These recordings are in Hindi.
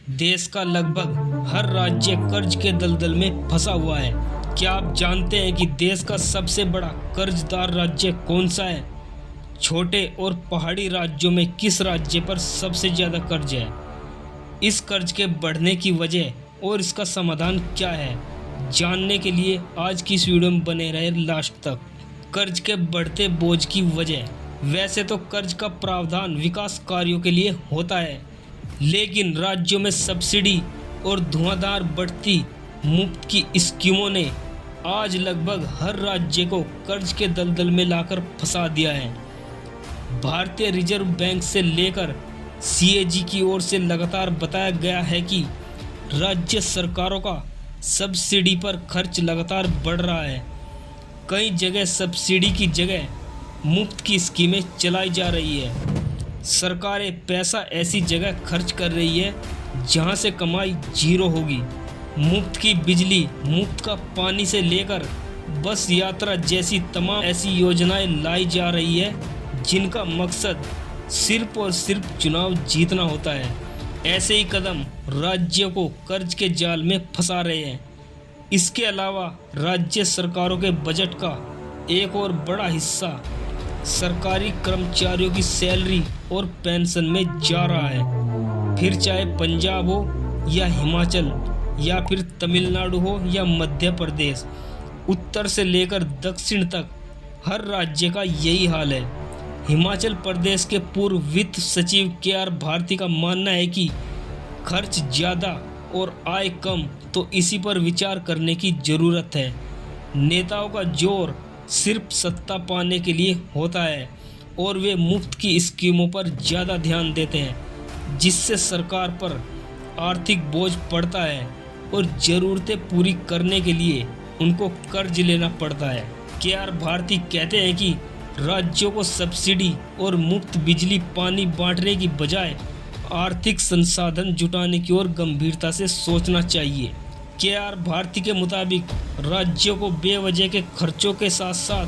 देश का लगभग हर राज्य कर्ज के दलदल में फंसा हुआ है। क्या आप जानते हैं कि देश का सबसे बड़ा कर्जदार राज्य कौन सा है? छोटे और पहाड़ी राज्यों में किस राज्य पर सबसे ज़्यादा कर्ज है? इस कर्ज के बढ़ने की वजह और इसका समाधान क्या है? जानने के लिए आज की इस वीडियो में बने रहे लास्ट तक। कर्ज के बढ़ते बोझ की वजह। वैसे तो कर्ज का प्रावधान विकास कार्यों के लिए होता है, लेकिन राज्यों में सब्सिडी और धुआंधार बढ़ती मुफ्त की स्कीमों ने आज लगभग हर राज्य को कर्ज के दलदल में लाकर फंसा दिया है। भारतीय रिजर्व बैंक से लेकर सीएजी की ओर से लगातार बताया गया है कि राज्य सरकारों का सब्सिडी पर खर्च लगातार बढ़ रहा है। कई जगह सब्सिडी की जगह मुफ्त की स्कीमें चलाई जा रही है। सरकारें पैसा ऐसी जगह खर्च कर रही है जहां से कमाई जीरो होगी। मुफ्त की बिजली, मुफ्त का पानी से लेकर बस यात्रा जैसी तमाम ऐसी योजनाएं लाई जा रही है जिनका मकसद सिर्फ और सिर्फ चुनाव जीतना होता है। ऐसे ही कदम राज्यों को कर्ज के जाल में फंसा रहे हैं। इसके अलावा राज्य सरकारों के बजट का एक और बड़ा हिस्सा सरकारी कर्मचारियों की सैलरी और पेंशन में जा रहा है। फिर चाहे पंजाब हो या हिमाचल या फिर तमिलनाडु हो या मध्य प्रदेश, उत्तर से लेकर दक्षिण तक हर राज्य का यही हाल है। हिमाचल प्रदेश के पूर्व वित्त सचिव के.आर. भारती का मानना है कि खर्च ज़्यादा और आय कम, तो इसी पर विचार करने की ज़रूरत है। नेताओं का जोर सिर्फ सत्ता पाने के लिए होता है और वे मुफ्त की स्कीमों पर ज़्यादा ध्यान देते हैं, जिससे सरकार पर आर्थिक बोझ पड़ता है और ज़रूरतें पूरी करने के लिए उनको कर्ज लेना पड़ता है। के.आर. भारती कहते हैं कि राज्यों को सब्सिडी और मुफ्त बिजली पानी बांटने की बजाय आर्थिक संसाधन जुटाने की ओर गंभीरता से सोचना चाहिए। के.आर. भारती के मुताबिक राज्यों को बेवजह के खर्चों के साथ साथ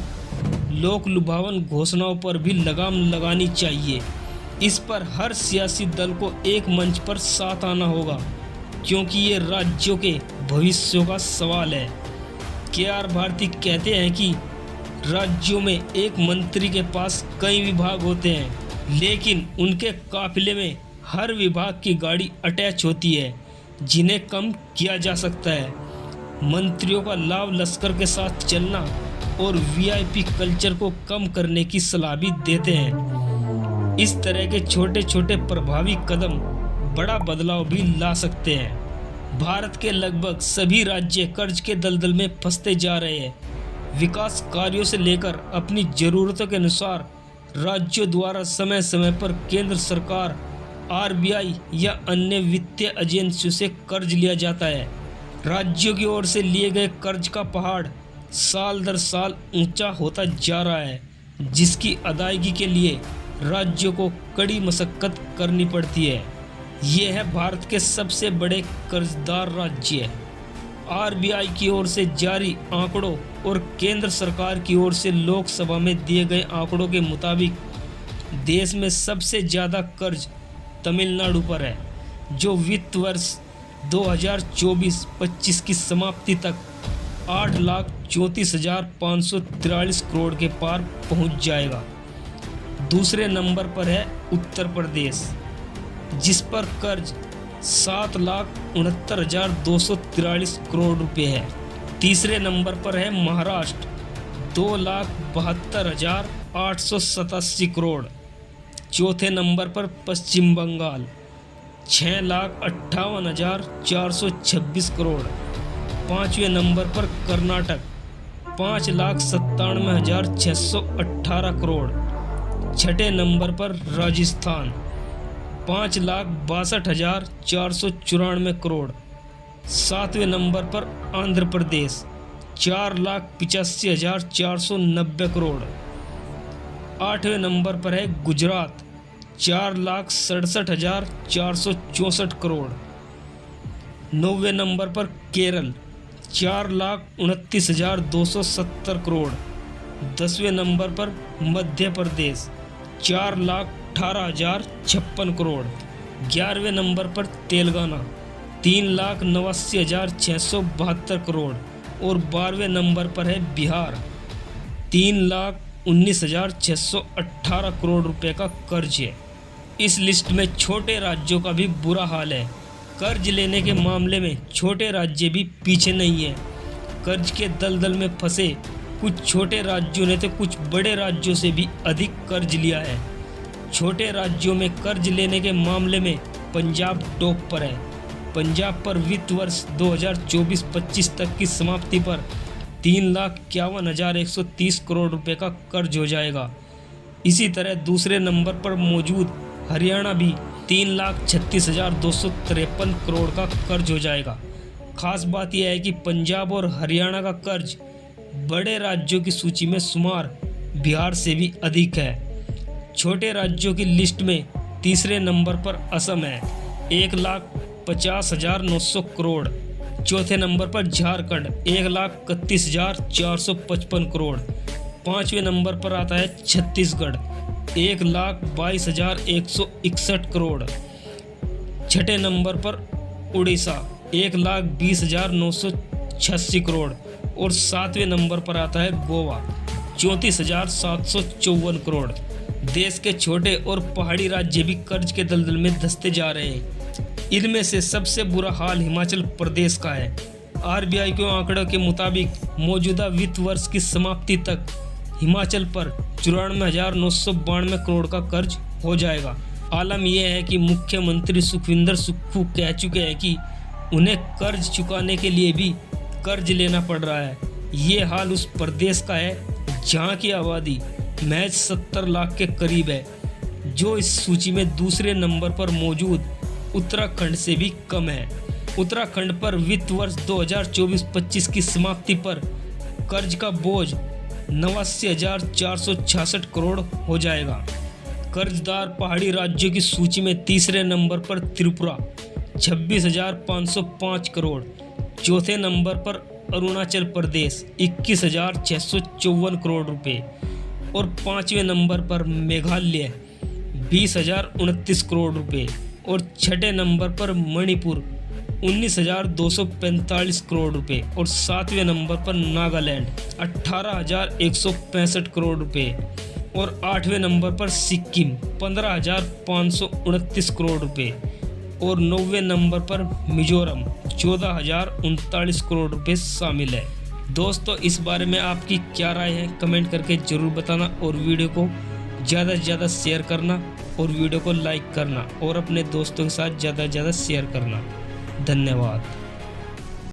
लोक लुभावन घोषणाओं पर भी लगाम लगानी चाहिए। इस पर हर सियासी दल को एक मंच पर साथ आना होगा, क्योंकि ये राज्यों के भविष्य का सवाल है। के.आर. भारती कहते हैं कि राज्यों में एक मंत्री के पास कई विभाग होते हैं, लेकिन उनके काफिले में हर विभाग की गाड़ी अटैच होती है जिन्हें कम किया जा सकता है। मंत्रियों का लाभ लश्कर के साथ चलना और वीआईपी कल्चर को कम करने की सलाह भी देते हैं। इस तरह के छोटे छोटे प्रभावी कदम बड़ा बदलाव भी ला सकते हैं। भारत के लगभग सभी राज्य कर्ज के दलदल में फंसते जा रहे हैं। विकास कार्यों से लेकर अपनी ज़रूरतों के अनुसार राज्यों द्वारा समय समय पर केंद्र सरकार, आरबीआई या अन्य वित्तीय एजेंसियों से कर्ज लिया जाता है। राज्यों की ओर से लिए गए कर्ज का पहाड़ साल दर साल ऊंचा होता जा रहा है, जिसकी अदायगी के लिए राज्यों को कड़ी मशक्कत करनी पड़ती है। ये है भारत के सबसे बड़े कर्जदार राज्य। आरबीआई की ओर से जारी आंकड़ों और केंद्र सरकार की ओर से लोकसभा में दिए गए आंकड़ों के मुताबिक देश में सबसे ज़्यादा कर्ज तमिलनाडु पर है, जो वित्त वर्ष 2024-25 की समाप्ति तक 8,34,543 करोड़ के पार पहुंच जाएगा। दूसरे नंबर पर है उत्तर प्रदेश, जिस पर कर्ज 7,69,243 करोड़ रुपए है। तीसरे नंबर पर है महाराष्ट्र, 2,72,887 करोड़। चौथे नंबर पर पश्चिम बंगाल, 6,58,426 करोड़। पाँचवें नंबर पर कर्नाटक, 5,97,618 करोड़। छठे नंबर पर राजस्थान, 5,62,494 करोड़। सातवें नंबर पर आंध्र प्रदेश, 4,85,490 करोड़। आठवें नंबर पर है गुजरात, 4,67,464 करोड़। नौवें नंबर पर केरल, 4,29,270 करोड़। 10वें नंबर पर मध्य प्रदेश, 4,18,056 करोड़। 11वें नंबर पर तेलंगाना 3,89,672 करोड़ और 12वें नंबर पर है बिहार 3,19,618 करोड़ रुपए का कर्ज है। इस लिस्ट में छोटे राज्यों का भी बुरा हाल है। कर्ज लेने के मामले में छोटे राज्य भी पीछे नहीं है। कर्ज के दलदल में फंसे कुछ छोटे राज्यों ने तो कुछ बड़े राज्यों से भी अधिक कर्ज लिया है। छोटे राज्यों में कर्ज लेने के मामले में पंजाब टॉप पर है। पंजाब पर वित्त वर्ष 2024-25 तक की समाप्ति पर 3,51,130 करोड़ रुपए का कर्ज हो जाएगा। इसी तरह दूसरे नंबर पर मौजूद हरियाणा भी 3,36,253 करोड़ का कर्ज हो जाएगा। खास बात यह है कि पंजाब और हरियाणा का कर्ज बड़े राज्यों की सूची में शुमार बिहार से भी अधिक है। छोटे राज्यों की लिस्ट में तीसरे नंबर पर असम है 1,50,900 करोड़। चौथे नंबर पर झारखंड 1,31,455 करोड़। पांचवें नंबर पर आता है छत्तीसगढ़ 1,22,161 करोड़। छठे नंबर पर उड़ीसा 1,20,986 करोड़ और सातवें नंबर पर आता है गोवा 34,754 करोड़। देश के छोटे और पहाड़ी राज्य भी कर्ज के दलदल में धंसते जा रहे हैं। इनमें से सबसे बुरा हाल हिमाचल प्रदेश का है। आरबीआई के आंकड़ों के मुताबिक मौजूदा वित्त वर्ष की समाप्ति तक हिमाचल पर 94,992 करोड़ का कर्ज हो जाएगा। आलम यह है कि मुख्यमंत्री सुखविंदर सुक्खू कह चुके हैं कि उन्हें कर्ज चुकाने के लिए भी कर्ज लेना पड़ रहा है। ये हाल उस प्रदेश का है जहां की आबादी महज 70 लाख के करीब है, जो इस सूची में दूसरे नंबर पर मौजूद उत्तराखंड से भी कम है। उत्तराखंड पर वित्त वर्ष 2024-25 की समाप्ति पर कर्ज का बोझ 89,466 करोड़ हो जाएगा। कर्जदार पहाड़ी राज्यों की सूची में तीसरे नंबर पर त्रिपुरा 26,505 करोड़। चौथे नंबर पर अरुणाचल प्रदेश 21,654 करोड़ रुपए और पांचवें नंबर पर मेघालय 20,029 करोड़ रुपए और छठे नंबर पर मणिपुर 19,245 करोड़ रुपए और सातवें नंबर पर नागालैंड 18,165 करोड़ रुपए और आठवें नंबर पर सिक्किम 15,529 करोड़ रुपए और 9वें नंबर पर मिजोरम 14,039 करोड़ रुपए शामिल है। दोस्तों, इस बारे में आपकी क्या राय है कमेंट करके ज़रूर बताना और वीडियो को ज़्यादा से ज़्यादा शेयर करना और वीडियो को लाइक करना और अपने दोस्तों के साथ ज़्यादा से ज़्यादा शेयर करना। धन्यवाद।